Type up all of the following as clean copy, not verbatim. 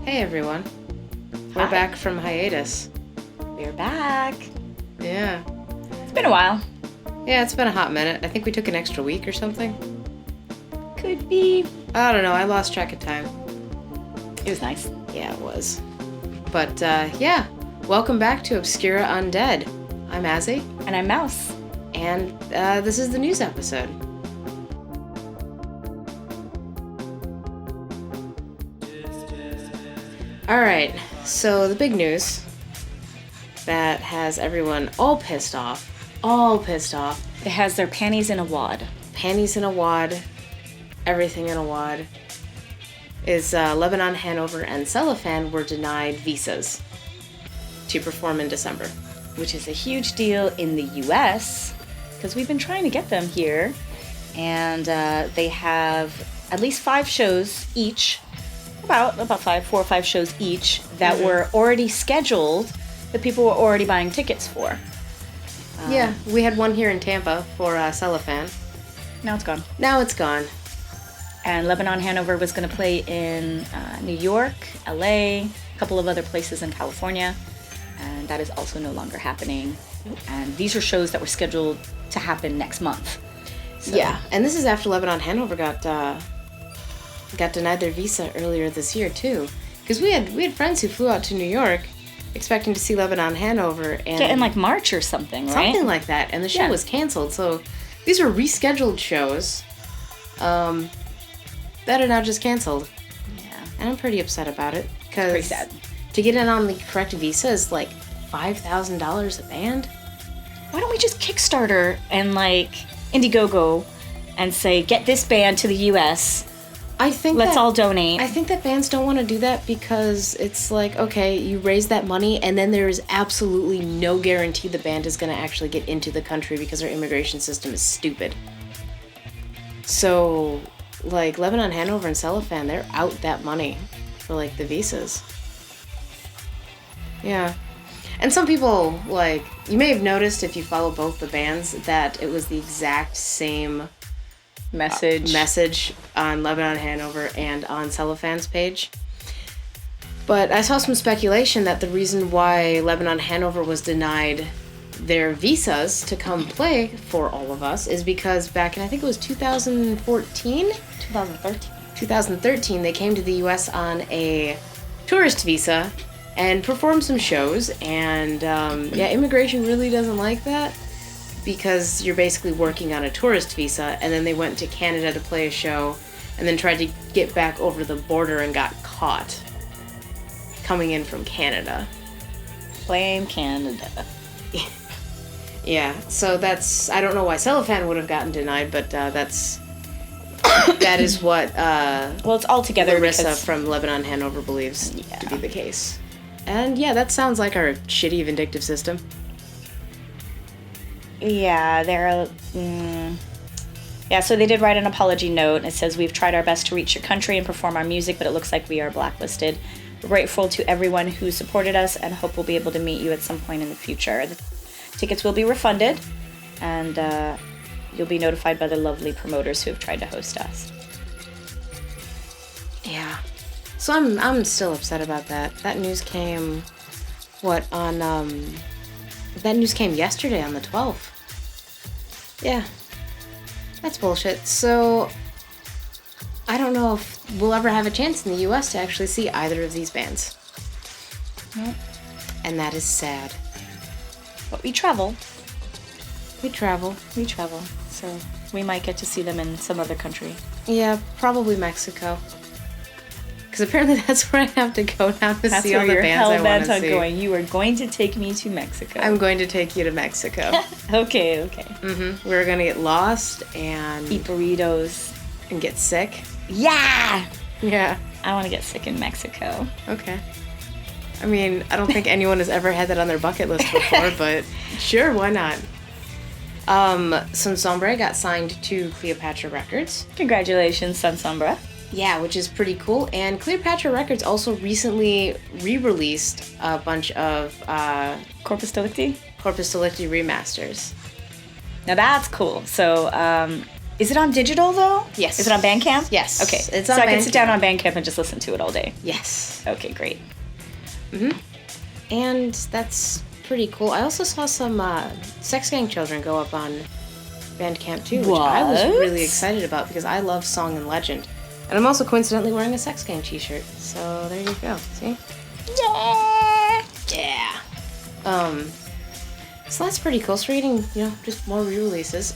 Hey everyone. We're Hi. back from hiatus. We're back. Yeah. It's been a while. Yeah, it's been a hot minute. I think we took an extra week or something. Could be. I don't know. I lost track of time. It was nice. Yeah, it was. But, yeah. Welcome back to Obscura Undead. I'm Azzy. And I'm Mouse. And this is the news episode. Alright, so the big news that has everyone all pissed off, It has their panties in a wad. panties in a wad, everything in a wad, is Lebanon Hanover and Selofan were denied visas to perform in December. Which is a huge deal in the U.S. because we've been trying to get them here. And they have at least 5 shows each. About 4 or 5 shows each that were already scheduled that people were already buying tickets for. Yeah, we had one here in Tampa for Selofan. Now it's gone. Now it's gone. And Lebanon Hanover was going to play in New York, LA, a couple of other places in California. And that is also no longer happening. And these are shows that were scheduled to happen next month. So, Yeah, and this is after Lebanon Hanover got denied their visa earlier this year too, because we had friends who flew out to New York expecting to see Lebanon Hanover and in like March or something, right? something like that, and the show was canceled. So these were rescheduled shows that are now just canceled. Yeah. And I'm pretty upset about it because Pretty sad. to get in on the correct visa is like $5,000 a band. Why don't we just Kickstarter and like Indiegogo and say, get this band to the U.S., I think let's all donate. I think that bands don't want to do that because it's like, okay, you raise that money and then there is absolutely no guarantee the band is going to actually get into the country because our immigration system is stupid. So, like, Lebanon Hanover and Selofan, they're out that money for, like, the visas. Yeah. And some people, like, you may have noticed if you follow both the bands that it was the exact same message on Lebanon Hanover and on Selofan's page. But I saw some speculation that the reason why Lebanon Hanover was denied their visas to come play for all of us is because back in, I think it was 2013, they came to the US on a tourist visa and performed some shows, and immigration really doesn't like that, because you're basically working on a tourist visa, and then they went to Canada to play a show, and then tried to get back over the border and got caught coming in from Canada. Blame Canada. Yeah, so that's, I don't know why Selofan would have gotten denied, but that is what Well, it's all together Larissa because from Lebanon Hanover believes to be the case. And yeah, that sounds like our shitty vindictive system. yeah, so they did write an apology note. It says, we've tried our best to reach your country and perform our music, but it looks like we are blacklisted. We're grateful to everyone who supported us and hope we'll be able to meet you at some point in the future. The tickets will be refunded, and you'll be notified by the lovely promoters who have tried to host us. Yeah. So I'm still upset about that. That news came, that news came yesterday on the 12th. Yeah. That's bullshit. So, I don't know if we'll ever have a chance in the US to actually see either of these bands. Nope. And that is sad. But we travel. We travel. So we might get to see them in some other country. Yeah, probably Mexico. Because apparently that's where I have to go now to That's see all where the you're bands I want hell-bent to on see. going. You are going to take me to Mexico. I'm going to take you to Mexico. Okay. We're going to get lost and Eat burritos. and get sick. Yeah! Yeah. I want to get sick in Mexico. Okay. I mean, I don't think anyone has ever had that on their bucket list before, but sure, why not? Sonsombre got signed to Cleopatra Records. Congratulations, Sonsombre. Yeah, which is pretty cool. And Cleopatra Records also recently re-released a bunch of Corpus Delicti? Corpus Delicti remasters. Now that's cool. So Is it on digital, though? Yes. Is it on Bandcamp? Yes. Okay. It's so on I can sit down Bandcamp. on Bandcamp and just listen to it all day. Yes. Okay, great. And that's pretty cool. I also saw some Sex Gang Children go up on Bandcamp too, which I was really excited about because I love Song and Legend. And I'm also coincidentally wearing a Sex Gang t-shirt. So there you go. See? Yeah. Yeah. So that's pretty cool. So we're getting, just more re-releases.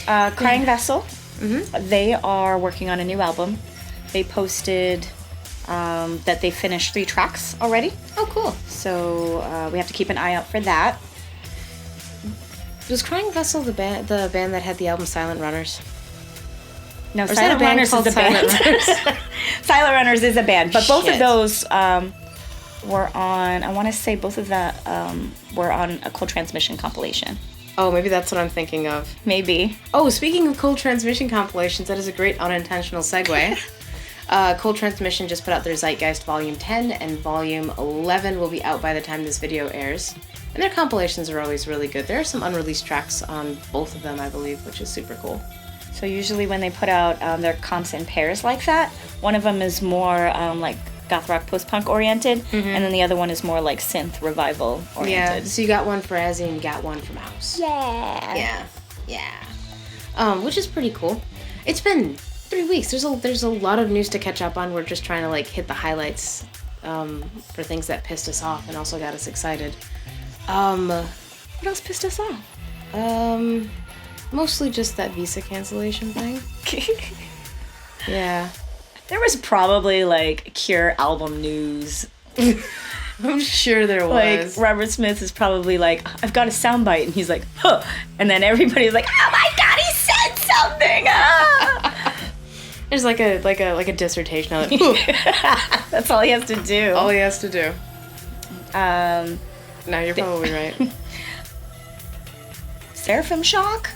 Crying Vessel. They are working on a new album. They posted that they finished 3 tracks already. Oh, cool. So we have to keep an eye out for that. Was Crying Vessel the band that had the album Silent Runners? No, Or is that Silent a band Runners called is a band. Silent Runners? Silent Runners is a band, but both of Shit. those were on. I want to say both of that were on a Cold Transmission compilation. Oh, maybe that's what I'm thinking of. Maybe. Oh, speaking of Cold Transmission compilations, that is a great unintentional segue. Cold Transmission just put out their Zeitgeist Volume 10, and Volume 11 will be out by the time this video airs. And their compilations are always really good. There are some unreleased tracks on both of them, I believe, which is super cool. So usually when they put out their comps in pairs like that, one of them is more like goth rock post-punk oriented, and then the other one is more like synth revival oriented. Yeah, so you got one for Azzy and you got one from House. Yeah. Which is pretty cool. It's been 3 weeks. There's a lot of news to catch up on. We're just trying to hit the highlights for things that pissed us off and also got us excited. What else pissed us off? Mostly just that visa cancellation thing. Yeah. There was probably Cure album news. I'm sure there was. Robert Smith is probably I've got a soundbite, and he's like, huh, and then everybody's like, oh my god, he said something. Ah! There's like a dissertation on it. That's all he has to do. All he has to do. No, you're probably right. Seraphim Shock?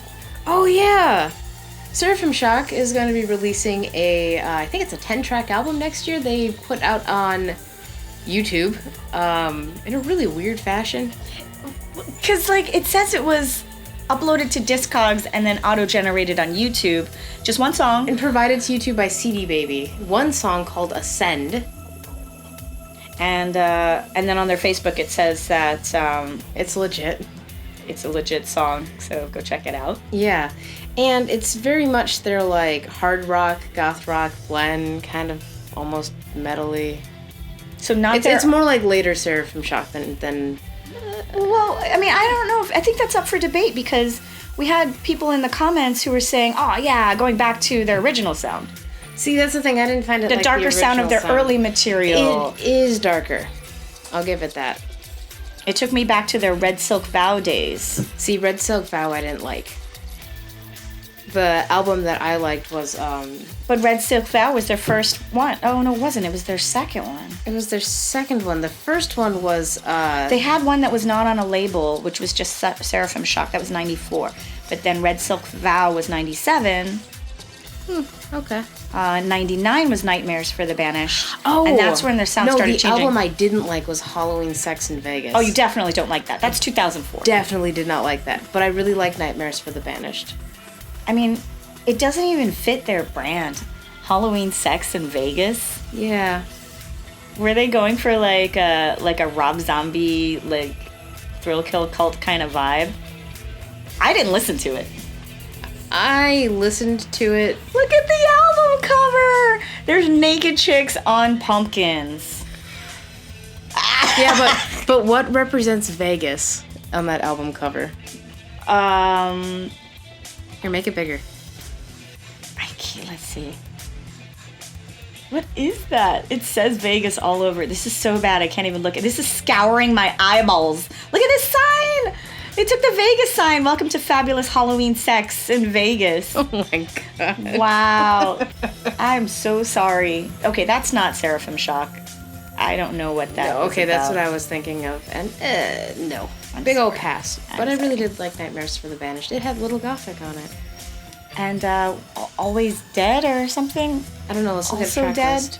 Oh yeah. Seraphim Shock is going to be releasing I think it's a 10-track album next year. They put out on YouTube in a really weird fashion. Because, it says it was uploaded to Discogs and then auto-generated on YouTube. Just one song. And provided to YouTube by CD Baby. One song called Ascend. And then on their Facebook it says that it's legit. It's a legit song, so go check it out. Yeah. And it's very much their hard rock, goth rock blend, kind of almost metal-y. So it's more like later Seraphim Shock than well, I mean, I don't know. I think that's up for debate because we had people in the comments who were saying, oh yeah, going back to their original sound. See, that's the thing. I didn't find it the darker the sound of their early material. It is darker. I'll give it that. It took me back to their Red Silk Vow days. See, Red Silk Vow I didn't like. The album that I liked was But Red Silk Vow was their first one. Oh no, it wasn't. It was their second one. It was their second one. The first one was they had one that was not on a label, which was just Seraphim Shock. That was 94. But then Red Silk Vow was 97. Okay. 99 was Nightmares for the Banished. Oh. And that's when their sound started changing. No, the album I didn't like was Halloween Sex in Vegas. Oh, you definitely don't like that. That's 2004. Definitely did not like that. But I really like Nightmares for the Banished. I mean, it doesn't even fit their brand. Halloween Sex in Vegas. Yeah. Were they going for a Rob Zombie thrill kill cult kind of vibe? I didn't listen to it. I listened to it. Look at the album cover. There's naked chicks on pumpkins. Yeah, but what represents Vegas on that album cover? Here, make it bigger. Let's see. What is that? It says Vegas all over it. This is so bad I can't even look at it. This is scouring my eyeballs. Look at this sign! They took the Vegas sign. Welcome to fabulous Halloween sex in Vegas. Oh my god. Wow. I'm so sorry. Okay, that's not Seraphim Shock. I don't know what that was. Okay, that's what I was thinking of. And no. Big old pass. But I really did like Nightmares for the Banished. It had Little Gothic on it. And Always Dead or something? I don't know. Let's look at Also track Dead? list.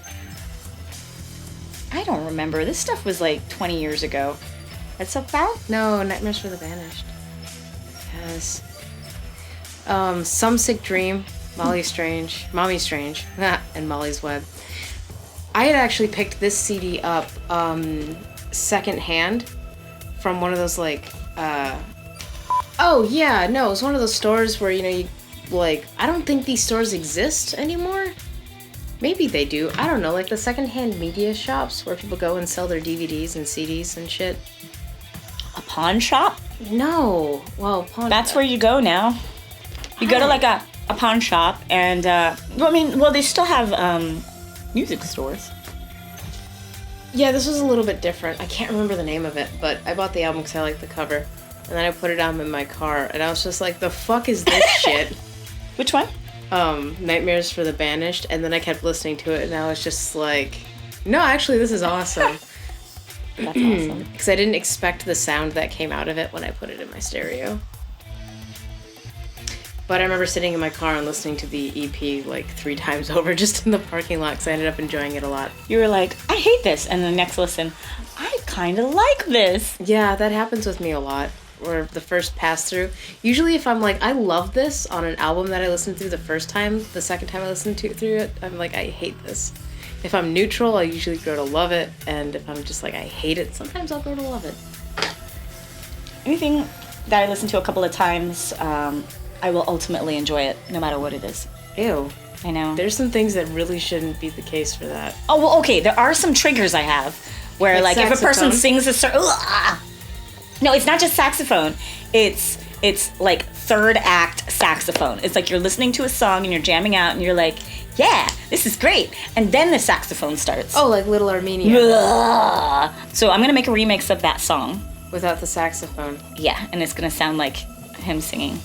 I don't remember. This stuff was 20 years ago. That's about? No, Nightmares for the Banished. Yes. Some Sick Dream, Mommy Strange, and Molly's Web. I had actually picked this CD up secondhand from one of those like oh yeah, no, it was one of those stores where, you know, you like, I don't think these stores exist anymore. Maybe they do. I don't know, like the secondhand media shops where people go and sell their DVDs and CDs and shit. A pawn shop? No. Well, pawn That's where you go now. You go to like a pawn shop and they still have music stores. Yeah, this was a little bit different. I can't remember the name of it, but I bought the album because I liked the cover. And then I put it on in my car, and I was just like, the fuck is this shit? Which one? Nightmares for the Banished, and then I kept listening to it, and I was just like, no, actually, this is awesome. That's awesome. Because I didn't expect the sound that came out of it when I put it in my stereo. But I remember sitting in my car and listening to the EP like 3 times over just in the parking lot because I ended up enjoying it a lot. You were like, I hate this. And the next listen, I kind of like this. Yeah, that happens with me a lot. Or the first pass through. Usually if I'm like, I love this on an album that I listened through the first time, the second time I listened through it, I'm like, I hate this. If I'm neutral, I usually go to love it. And if I'm just like, I hate it, sometimes I'll go to love it. Anything that I listen to a couple of times, I will ultimately enjoy it, no matter what it is. Ew. I know. There's some things that really shouldn't be the case for that. Oh, well, okay, there are some triggers I have where, like if a person sings a certain... No, it's not just saxophone. It's like third act saxophone. It's like you're listening to a song and you're jamming out and you're like, yeah, this is great. And then the saxophone starts. Oh, like Little Armenia. So I'm going to make a remix of that song. Without the saxophone. Yeah, and it's going to sound like him singing.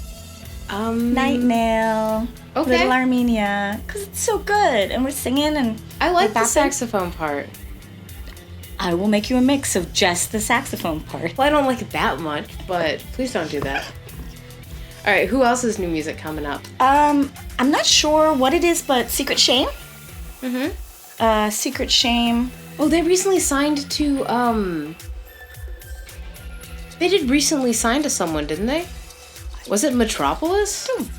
Night Nail. Okay. Little Armenia. Because it's so good. And we're singing and... I like the saxophone part. I will make you a mix of just the saxophone part. Well, I don't like it that much, but please don't do that. All right, who else's new music coming up? I'm not sure what it is, but Secret Shame? Mm-hmm. Secret Shame. Oh, they recently signed to, They did recently sign to someone, didn't they? Was it Metropolis? I don't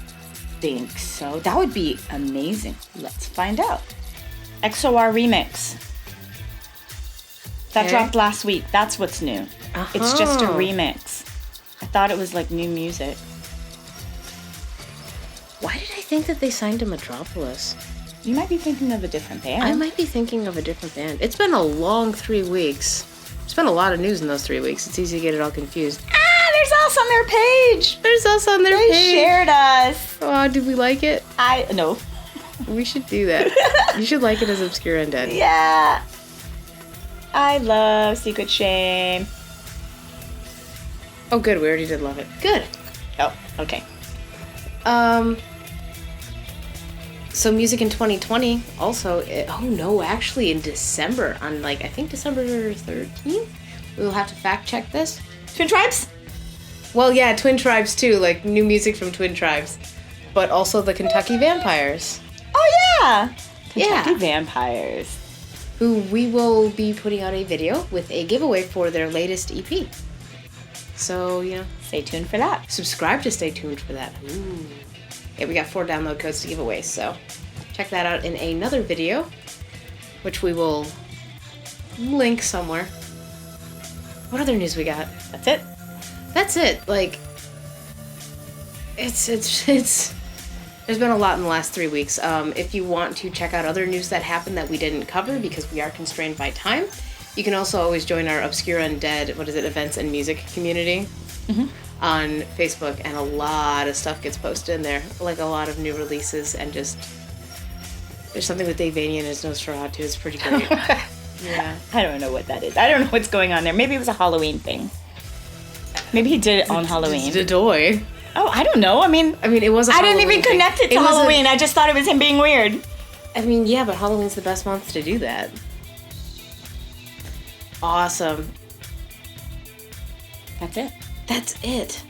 think so. That would be amazing. Let's find out. XOR Remix. That dropped last week. That's what's new. It's just a remix. I thought it was like new music. Why did I think that they signed to Metropolis? You might be thinking of a different band. I might be thinking of a different band. It's been a long 3 weeks. There's been a lot of news in those 3 weeks. It's easy to get it all confused. There's us on their page. There's us on their page. They shared us. Oh, did we like it? No. We should do that. You should like it as Obscure Undead. Yeah. I love Secret Shame. Oh, good. We already did love it. Good. Oh, okay. So music in 2020 also, actually in December, on I think December 13th, we will have to fact check this. Twin Tribes? Well, yeah, Twin Tribes too, like new music from Twin Tribes, but also the Kentucky Vampires. Oh yeah! Kentucky Vampires. Who we will be putting out a video with a giveaway for their latest EP. So, stay tuned for that. Subscribe to stay tuned for that. Ooh. Yeah, we got 4 download codes to give away, so check that out in another video, which we will link somewhere. What other news we got? That's it. That's it. It's there's been a lot in the last 3 weeks. If you want to check out other news that happened that we didn't cover because we are constrained by time, you can also always join our Obscure Undead, events and music community on Facebook, and a lot of stuff gets posted in there, like a lot of new releases, and just there's something with Dave Vanian as Nosferatu. It's pretty great. Yeah. I don't know what that is. I don't know what's going on there. Maybe it was a Halloween thing. Maybe he did it on Halloween. Dodoy. Oh, I don't know. I mean, it was. I didn't even connect it to Halloween. I just thought it was him being weird. Yeah, but Halloween's the best month to do that. Awesome. That's it. That's it.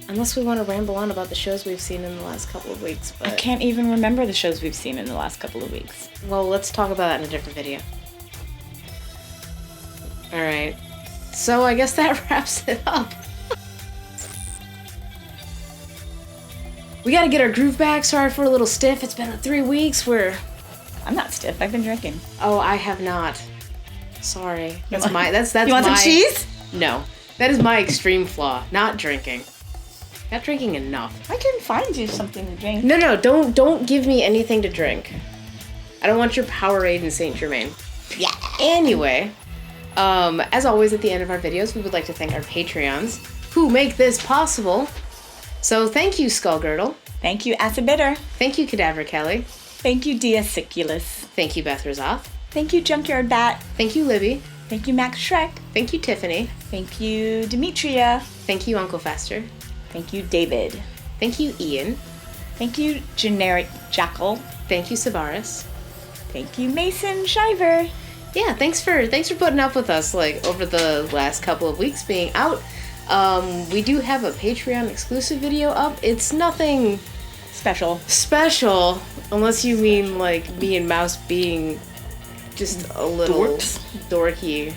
Unless we want to ramble on about the shows we've seen in the last couple of weeks. But... I can't even remember the shows we've seen in the last couple of weeks. Well, let's talk about that in a different video. All right. So I guess that wraps it up. We gotta get our groove back. Sorry for a little stiff. It's been 3 weeks. I'm not stiff. I've been drinking. Oh, I have not. Sorry. That's You want my... some cheese? No. That is my extreme flaw. Not drinking. Not drinking enough. I can find you something to drink. No, don't give me anything to drink. I don't want your Powerade and Saint Germain. Yeah. Anyway, as always at the end of our videos, we would like to thank our Patreons who make this possible. So thank you, Skullgirdle. Thank you, Acid Bitter. Thank you, Cadaver Kelly. Thank you, Diasiculus. Thank you, Beth Razoth. Thank you, Junkyard Bat. Thank you, Libby. Thank you, Max Shrek. Thank you, Tiffany. Thank you, Demetria. Thank you, Uncle Fester. Thank you, David. Thank you, Ian. Thank you, Generic Jackal. Thank you, Sabaris. Thank you, Mason Shiver. Yeah, thanks for putting up with us like over the last couple of weeks being out. We do have a Patreon exclusive video up. It's nothing special, unless you mean like me and Mouse being just a little dorky.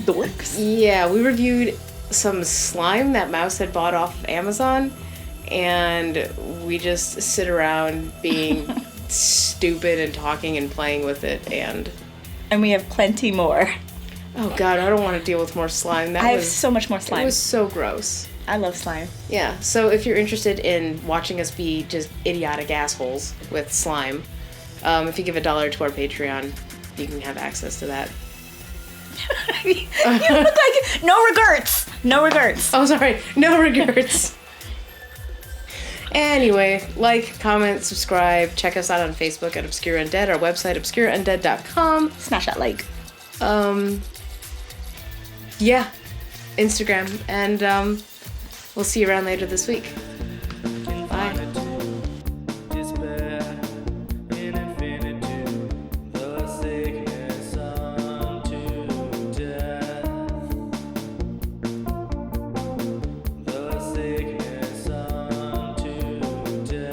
Dorks? Yeah, we reviewed some slime that Mouse had bought off of Amazon, and we just sit around being stupid and talking and playing with it, and we have plenty more. Oh god, I don't want to deal with more slime. I have so much more slime. It was so gross. I love slime. Yeah, so if you're interested in watching us be just idiotic assholes with slime, if you give $1 to our Patreon, you can have access to that. You look like no regrets. No regrets. Oh, sorry. No regrets. Anyway, like, comment, subscribe. Check us out on Facebook at Obscure Undead. Our website, obscureundead.com. Smash that like. Yeah. Instagram. And we'll see you around later this week.